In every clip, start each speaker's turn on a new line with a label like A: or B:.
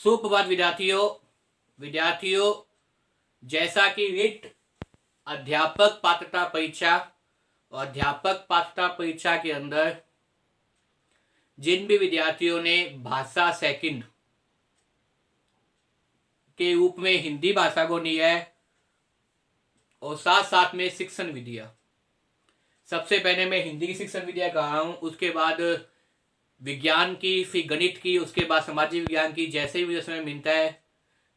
A: सुप्रभात विद्यार्थियों जैसा कि रिट अध्यापक पात्रता परीक्षा और अध्यापक पात्रता परीक्षा के अंदर जिन भी विद्यार्थियों ने भाषा सेकंड के रूप में हिंदी भाषा को लिया है और साथ साथ में शिक्षण विधियां, सबसे पहले मैं हिंदी की शिक्षण विधियां कहा हूं, उसके बाद विज्ञान की, फिर गणित की, उसके बाद सामाजिक विज्ञान की। जैसे ही मुझे समय मिलता है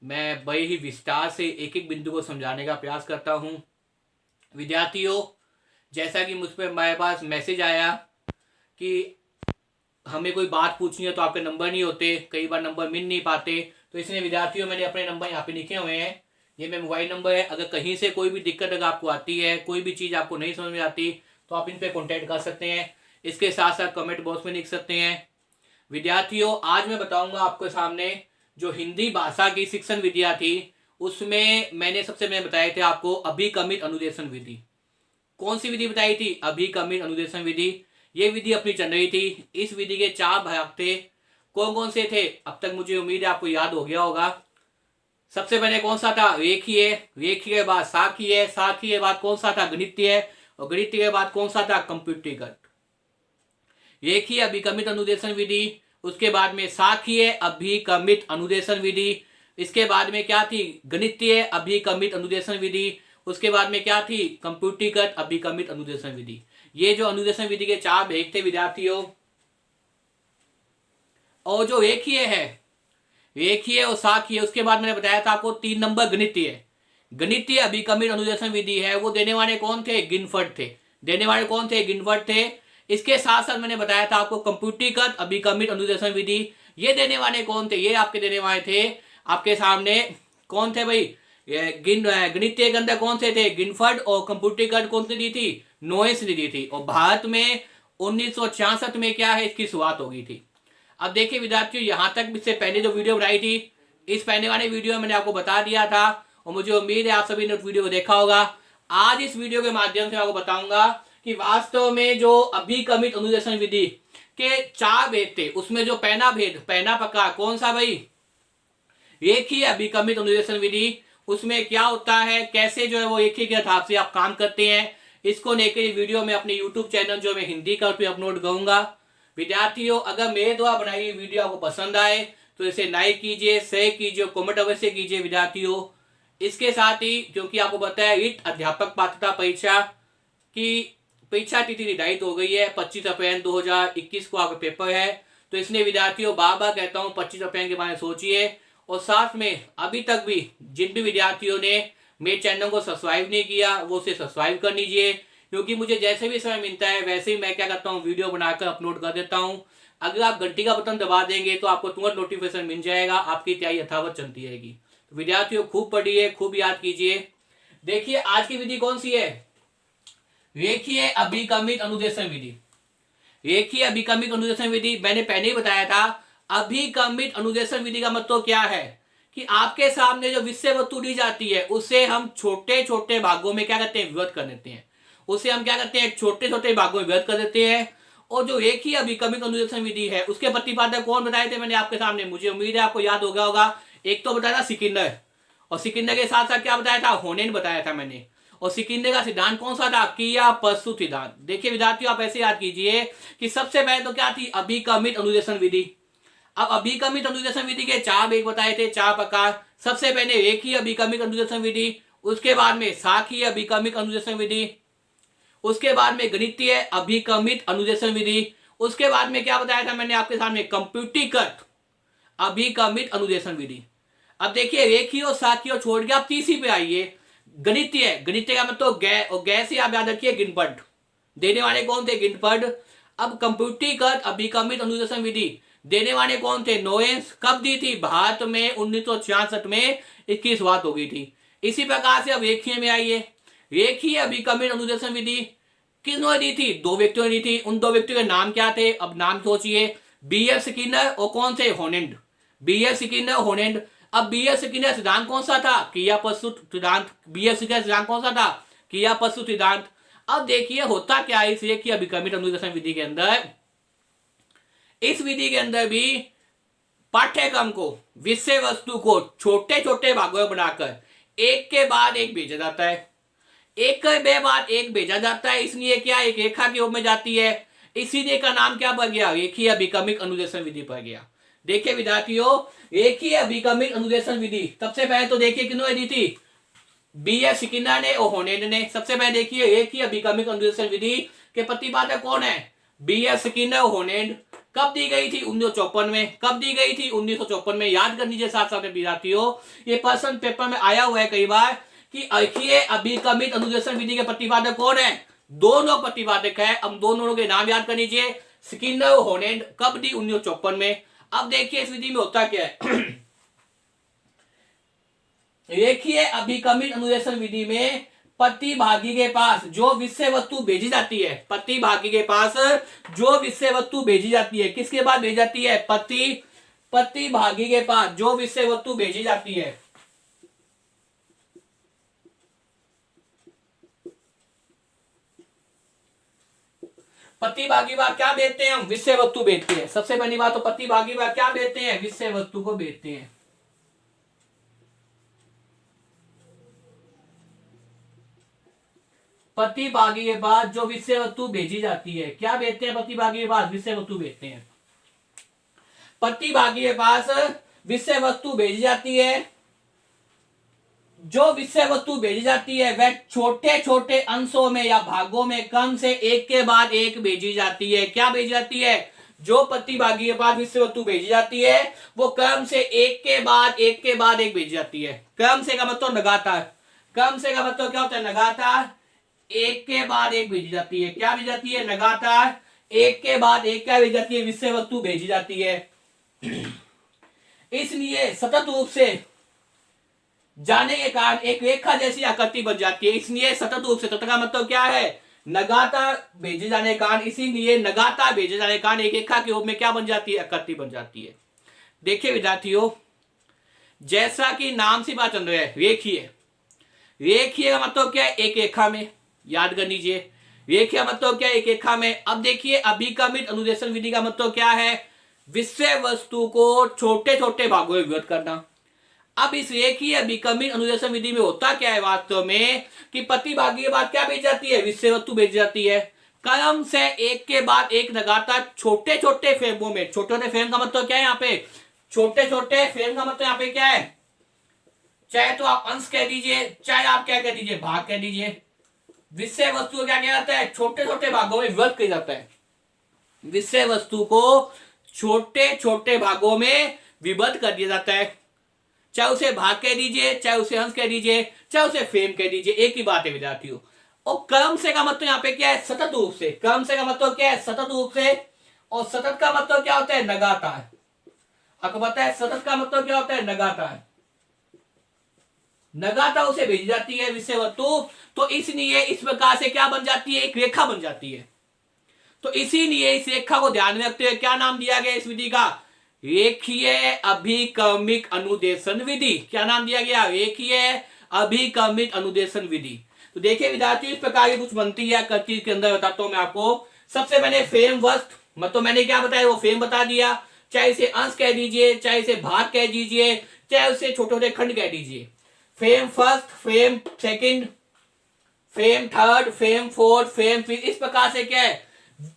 A: मैं बड़े ही विस्तार से एक एक बिंदु को समझाने का प्रयास करता हूं। विद्यार्थियों, जैसा कि मुझ पर मेरे पास मैसेज आया कि हमें कोई बात पूछनी है तो आपके नंबर नहीं होते, कई बार नंबर मिल नहीं पाते, तो इसलिए विद्यार्थियों मैंने अपने नंबर यहाँ पे लिखे हुए हैं। ये मेरा मोबाइल नंबर है। अगर कहीं से कोई भी दिक्कत अगर आपको आती है, कोई भी चीज़ आपको नहीं समझ में आती, तो आप इन पे कॉन्टैक्ट कर सकते हैं। इसके साथ साथ कमेंट बॉक्स में लिख सकते हैं। विद्यार्थियों, आज मैं बताऊंगा आपके सामने जो हिंदी भाषा की शिक्षण विधियां थी, उसमें मैंने सबसे पहले बताए थे आपको अभिक्रमित अनुदेशन विधि। कौन सी विधि बताई थी? अभिक्रमित अनुदेशन विधि। ये विधि अपनी चल रही थी। इस विधि के 4 भाग थे। कौन कौन से थे? अब तक मुझे उम्मीद है आपको याद हो गया होगा। सबसे पहले कौन सा था? रेखीय। रेखीय के बाद साखीय। साखीय के बाद कौन सा था? गणितीय। और गणितीय के बाद कौन सा था? कंप्यूटरीकृत। रेखीय अभिक्रमित अनुदेशन विधि, उसके बाद में साखीय अभिक्रमित अनुदेशन विधि, इसके बाद में क्या थी? गणितीय अभिक्रमित अनुदेशन विधि, उसके बाद में क्या थी? कंप्यूटरीकृत अभिक्रमित अनुदेशन विधि। ये जो अनुदेशन विधि के 4 भाग थे विद्यार्थियों। और जो रेखीय है, रेखीय और साखीय, उसके बाद मैंने बताया था आपको 3 नंबर गणितीय। गणितीय अभिक्रमित अनुदेशन विधि है, वो देने वाले कौन थे? गिनफर्ड थे। देने वाले कौन थे? गिनफर्ड थे। इसके साथ साथ मैंने बताया था आपको कंप्यूटरीकृत अभिक्रमित अनुदेशन विधि। ये देने वाले कौन थे? ये आपके देने वाले थे आपके सामने कौन थे भाई? गणितीय के अंदर कौन से थे? गिनफर्ड। और कंप्यूटरीकृत कौन सी दी थी? नोएस ने दी थी। और भारत में 1966 में क्या है, इसकी शुरुआत हो गई थी। अब देखिए विद्यार्थियों, यहां तक इससे पहले जो वीडियो बनाई थी, इस पहले वाले वीडियो में मैंने आपको बता दिया था और मुझे उम्मीद है आप सभी ने उस वीडियो को देखा होगा। आज इस वीडियो के माध्यम से आपको बताऊंगा कि वास्तव में जो अभिक्रमित अनुदेशन विधि के 4 भेद थे, उसमें जो पहला भेद, पहला प्रकार कौन सा भाई? रेखीय अभिक्रमित अनुदेशन विधि। उसमें क्या होता है, कैसे जो है वो रेखीय के आधार से आप काम करते हैं, इसको लेकर वीडियो में अपने यूट्यूब चैनल जो मैं हिंदी का उसमें अपलोड करूंगा। विद्यार्थियों, अगर मेरे द्वारा बनाई हुई वीडियो आपको पसंद आए तो इसे लाइक कीजिए, शेयर कीजिए, कमेंट अवश्य कीजिए विद्यार्थियों। इसके साथ ही क्योंकि आपको पता है रिट अध्यापक पात्रता परीक्षा की परीक्षा तिथि निर्धारित हो गई है, 25 अप्रैल 2021 को आपका पेपर है, तो इसलिए विद्यार्थियों बार बार कहता हूं 25 अप्रैल के बारे में सोचिए। और साथ में अभी तक भी जिन भी विद्यार्थियों ने मेरे चैनल को सब्सक्राइब नहीं किया, वो उसे सब्सक्राइब कर लीजिए, क्योंकि मुझे जैसे भी समय मिलता है वैसे ही मैं क्या करता हूँ, वीडियो बनाकर अपलोड कर देता हूँ। अगर आप घंटी का बटन दबा देंगे तो आपको तुरंत नोटिफिकेशन मिल जाएगा, आपकी तैयारी यथावत चलती रहेगी। तो विद्यार्थियों खूब पढ़िए, खूब याद कीजिए। देखिए आज की विधि कौन सी है? रेखीय अभिक्रमित अनुदेशन विधि। रेखीय अभिक्रमित अनुदेशन विधि मैंने पहले ही बताया था। अभिक्रमित अनुदेशन विधि का मतलब क्या है कि आपके सामने जो विषय वस्तु दी जाती है उसे हम छोटे छोटे भागों में क्या करते हैं? विभक्त कर देते हैं। उसे हम क्या करते हैं? छोटे छोटे भागों में विभक्त कर देते हैं। और जो रेखीय अभिक्रमित अनुदेशन विधि है, उसके प्रतिपादक कौन बताए थे मैंने आपके सामने? मुझे उम्मीद है आपको याद हो गया होगा। एक तो बताया था सिकिंदर, और सिकिंदर के साथ साथ क्या बताया था? होनेन बताया था मैंने। और सिकिंदर का सिद्धांत कौन सा था? क्रिया प्रस्तुत सिद्धांत। देखिए विद्यार्थियों, आप ऐसे याद कीजिए कि सबसे पहले तो क्या थी? अभिक्रमित अनुदेशन विधि। अब अभिक्रमित अनुदेशन विधि के 4 भेद बताए थे, 4 प्रकार। सबसे पहले रेखीय अभिक्रमित अनुदेशन विधि, उसके बाद में साखीय अभिक्रमित अनुदेशन विधि, उसके बाद में गणितीय अभिक्रमित अनुदेशन विधि, उसके बाद में क्या बताया था मैंने आपके सामने? कंप्यूटरीकृत अभिक्रमित अनुदेशन विधि। अब देखिए रेखीय और साखीय छोड़ के आप तीसरी पे आइए, गणितीय। गणितीय का मतलब गै से आप याद रखिए गिनपढ़। देने वाले कौन थे? गिनपढ़। अब कंप्यूटरीकृत अभिक्रमित अनुदेशन विधि देने वाले कौन थे? नोएस। कब दी थी? भारत में 1966 में इसकी शुरुआत हो गई थी। इसी प्रकार से अब रेखीय में आइए। रेखीय अभिक्रमित अनुदेशन विधि किसने दी थी? 2 व्यक्तियों ने दी थी। उन 2 व्यक्तियों के नाम क्या थे? अब नाम सोचिए। बी.एफ. स्किनर और कौन थे? होनेंड। बी.एफ. स्किनर, होनेंड। अब बी.एफ. स्किनर सिद्धांत कौन सा था? क्रिया प्रस्तुत सिद्धांत। बी.एफ. स्किनर सिद्धांत कौन सा था? क्रिया प्रस्तुत सिद्धांत। अब देखिए होता क्या है इस रेखीय अभिक्रमित अनुदेशन विधि के अंदर। इस विधि के अंदर भी पाठ्यक्रम को, विषय वस्तु को छोटे छोटे भागों में बनाकर एक के बाद एक भेजा जाता है। एक के बाद एक भेजा जाता है, इसलिए क्या एक रेखा के रूप में जाती है। इसीलिए का नाम क्या पड़ गया, रेखीय अभिक्रमिक अनुदेशन विधि पड़ गया। देखिए विद्यार्थियों, रेखीय अभिक्रमिक अनुदेशन विधि सबसे पहले तो देखिए किन्होंने दी थी, B.S. स्किनर ने और होनेड ने। सबसे पहले देखिए रेखीय अभिक्रमिक अनुदेशन विधि के प्रतिपादक कौन है, B.S. स्किनर और होनेड। कब दी गई थी, 1954 में। कब दी गई थी, 1954 में। याद कर लीजिए साथ साथ में विद्यार्थियों, ये प्रश्न पेपर में आया हुआ है कई बार कि रेखीय अभिक्रमिक अनुदेशन विधि के प्रतिपादक कौन है, दोनों प्रतिपादक है। अब दोनों के नाम याद कर लीजिए, स्किनर और होनेड। कब दी, 1954 में। अब देखिए इस विधि में होता क्या है रेखीय अभिक्रमिक अनुदेशन विधि में प्रतिभागी के पास जो विषय वस्तु भेजी जाती है, प्रतिभागी के पास जो विषय वस्तु भेजी जाती है, किसके बाद भेजी जाती है, प्रतिभागी के पास जो विषय वस्तु भेजी जाती है, प्रतिभागी बात क्या भेजते हैं हम, विषय वस्तु भेजते हैं। सबसे पहली बात तो प्रतिभागी बात क्या भेजते हैं, विषय वस्तु को भेजते हैं। प्रतिभागी के पास जो विषय वस्तु भेजी जाती है, क्या भेजते हैं, प्रतिभागी के पास विषय वस्तु भेजते हैं। प्रतिभागी के पास विषय वस्तु भेजी जाती है, जो विषय वस्तु भेजी जाती है वह छोटे छोटे अंशों में या भागों में क्रम से एक के बाद एक भेजी जाती है। क्या भेजी जाती है, जो प्रतिभागी के पास विषय वस्तु भेजी जाती है वो क्रम से एक के बाद एक भेजी जाती है। क्रम से का मतलब लगातार, क्रम से का मतलब क्या होता है, लगातार एक के बाद एक भेजी जाती है। क्या भेजी जाती है, लगातार एक के बाद एक क्या भेजी जाती है, विषय वस्तु भेजी जाती है। इसलिए सतत रूप से जाने के कारण एक रेखा जैसी आकृति बन जाती है। इसलिए सतत रूप से, तत का मतलब क्या है, लगातार भेजे जाने के कारण, इसीलिए लगातार भेजे जाने के कारण एक रेखा के रूप में क्या बन जाती है, आकृति बन जाती है। देखिए विद्यार्थियों, जैसा कि नाम से बात चल रहा है रेखीय, रेखीय का मतलब क्या है, एक रेखा में। याद कर लीजिए, रेखीय मतलब क्या है, एक रेखा में। अब देखिए अभिक्रमिक अनुदेशन विधि का मतलब क्या है, विषय वस्तु को छोटे छोटे भागों में विभक्त करना। अब इस रेखीय अभिक्रमिक अनुदेशन विधि में होता क्या है वास्तव में, कि प्रतिभागी के बाद क्या भेजी जाती है, विषय वस्तु भेजी जाती है। क्रम से एक के बाद एक लगातार छोटे छोटे फ्रेमों में, छोटे छोटे फ्रेम का मतलब क्या है, यहाँ पे छोटे छोटे फ्रेम का मतलब यहाँ पे क्या है, चाहे तो आप अंश कह दीजिए, चाहे आप क्या कह दीजिए, भाग कह दीजिए। विषय वस्तु को क्या किया जाता है, छोटे छोटे भागों में विभक्त किया जाता है। विषय वस्तु को छोटे छोटे भागों में विभक्त कर दिया जाता है। चाहे उसे भाग कह दीजिए, चाहे उसे अंश कह दीजिए, चाहे उसे फ्रेम कह दीजिए, एक ही बात है विद्यार्थियों। और क्रम से का मतलब यहाँ पे क्या है, सतत रूप से। क्रम से का मतलब क्या है, सतत रूप से। और सतत का मतलब क्या होता है, लगातार। आपको पता है सतत का मतलब क्या होता है, लगातार। लगातार उसे भेजी जाती है विषय वस्तु, तो इसलिए इस प्रकार से क्या बन जाती है, एक रेखा बन जाती है। तो इसीलिए इस रेखा को ध्यान में रखते हुए क्या नाम दिया गया इस विधि का, रेखीय अभिक्रमिक अनुदेशन विधि। क्या नाम दिया गया, रेखीय अभिक्रमिक अनुदेशन विधि। तो देखिए विद्यार्थी, इस प्रकार की कुछ बनती है आकृति के अंदर, बताता हूं मैं आपको। सबसे पहले फ्रेम वस्तु, मतलब मैंने क्या बताया वो फ्रेम बता दिया। चाहे इसे अंश कह दीजिए, चाहे इसे भाग कह दीजिए, चाहे उसे छोटे छोटे खंड कह दीजिए। Frame first, frame second, frame third, frame fourth, frame fifth. इस प्रकार से क्या है,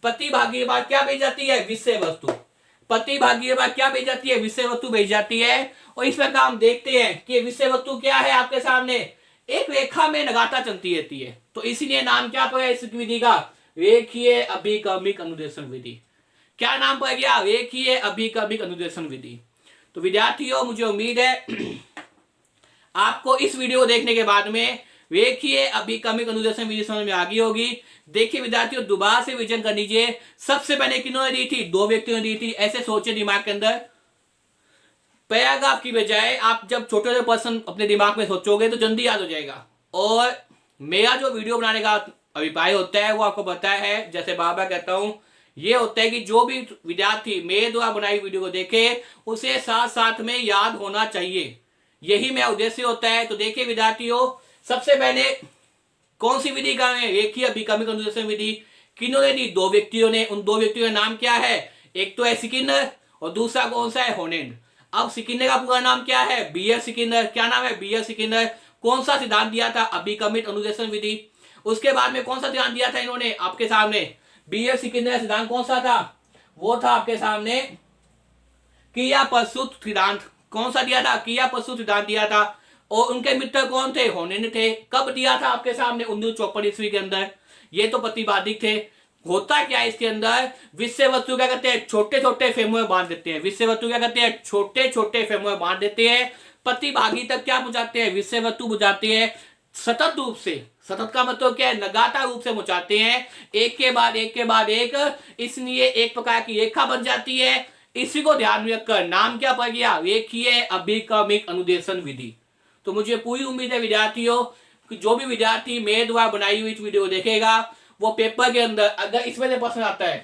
A: प्रतिभागी के बाद क्या भेज जाती है, विषय वस्तु। प्रतिभागी के बाद क्या भेज जाती है, विषय वस्तु भेज जाती है। और इस प्रकार हम देखते हैं कि विषय वस्तु क्या है आपके सामने, एक रेखा में लगातार चलती रहती है। तो इसीलिए नाम क्या पड़ा इस विधि का, रेखीय अभिक्रमिक अनुदेशन विधि। क्या नाम पड़ गया, रेखीय अभिक्रमिक अनुदेशन विधि। तो विद्यार्थियों, मुझे उम्मीद है आपको इस वीडियो को देखने के बाद में रेखीय अभिक्रमिक अनुदेशन विधि समझ में आ गई होगी। देखिए विद्यार्थियों, दोबारा से विजन कर लीजिए। सबसे पहले किन्होंने दी थी, दो व्यक्तियों ने दी थी। ऐसे सोचे दिमाग के अंदर, पैराग्राफ की बजाय आप जब छोटे छोटे पर्सन अपने दिमाग में सोचोगे तो जल्दी याद हो जाएगा। और मेरा जो वीडियो बनाने का अभिप्राय होता है वो आपको पता है, जैसे बार बार कहता हूं, ये होता है कि जो भी विद्यार्थी मेरे द्वारा बनाई वीडियो को देखे उसे साथ साथ में याद होना चाहिए, यही मेरा उद्देश्य होता है। तो देखिए विद्यार्थियों, सबसे पहले कौन सी विधि का है, रेखीय अभिक्रमिक अनुदेशन विधि। किन्होंने दी, दो व्यक्तियों ने। उन दो व्यक्तियों का नाम क्या है, एक तो है स्किनर और दूसरा कौन सा है, होनेड। अब सिकिंदर का पूरा नाम क्या है? बी.एफ. सिकिंदर। क्या नाम है? बी.एफ. सिकिंदर। कौन सा सिद्धांत दिया था? अभिकमित अनुदेशन विधि। उसके बाद में कौन सा सिद्धांत दिया था इन्होंने आपके सामने? बी.एफ. सिकिंदर का सिद्धांत कौन सा था? वो था आपके सामने क्रिया प्रस्तुत सिद्धांत। कौन सा दिया था? क्रिया प्रस्तुत सिद्धांत दिया था। और उनके मित्र कौन थे? होनेन थे। कब दिया था आपके सामने? 1954 ईस्वी के अंदर। ये तो प्रतिवादी थे। होता क्या है इसके अंदर? विषय वस्तु क्या करते हैं? छोटे छोटे फेमों में बांध देते हैं। विषय वस्तु क्या करते हैं? छोटे छोटे फेमों में बांध देते हैं। प्रतिभागी तक क्या पहुंचाते हैं? विषय वस्तु बुझाते हैं सतत रूप से। सतत का मतलब क्या है? लगातार रूप से पहुंचाते हैं, एक के बाद एक के बाद एक, इसलिए एक प्रकार की रेखा बन जाती है। इसी को ध्यान में रखकर नाम क्या पड़ गया? रेखीय अभिक्रमिक अनुदेशन विधि। तो मुझे पूरी उम्मीद है विद्यार्थियों कि जो भी विद्यार्थी मेरे द्वारा बनाई हुई वीडियो देखेगा वो पेपर के अंदर अगर इसमें से प्रश्न आता है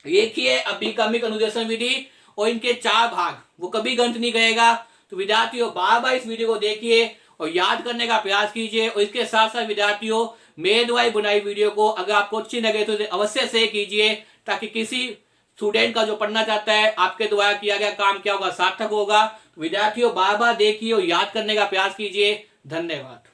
A: रेखीय अभिक्रमिक अनुदेशन विधि और इनके 4 भाग, वो कभी गंत नहीं करेगा। तो विद्यार्थियों बार बार इस वीडियो को देखिए और याद करने का प्रयास कीजिए। और इसके साथ साथ विद्यार्थियों मेरे द्वारा बनाई वीडियो को अगर आपको अच्छी लगे तो अवश्य शेयर कीजिए, ताकि किसी स्टूडेंट का जो पढ़ना चाहता है आपके द्वारा किया गया काम क्या होगा? सार्थक होगा। विद्यार्थियों बार बार देखिए और याद करने का प्रयास कीजिए। धन्यवाद।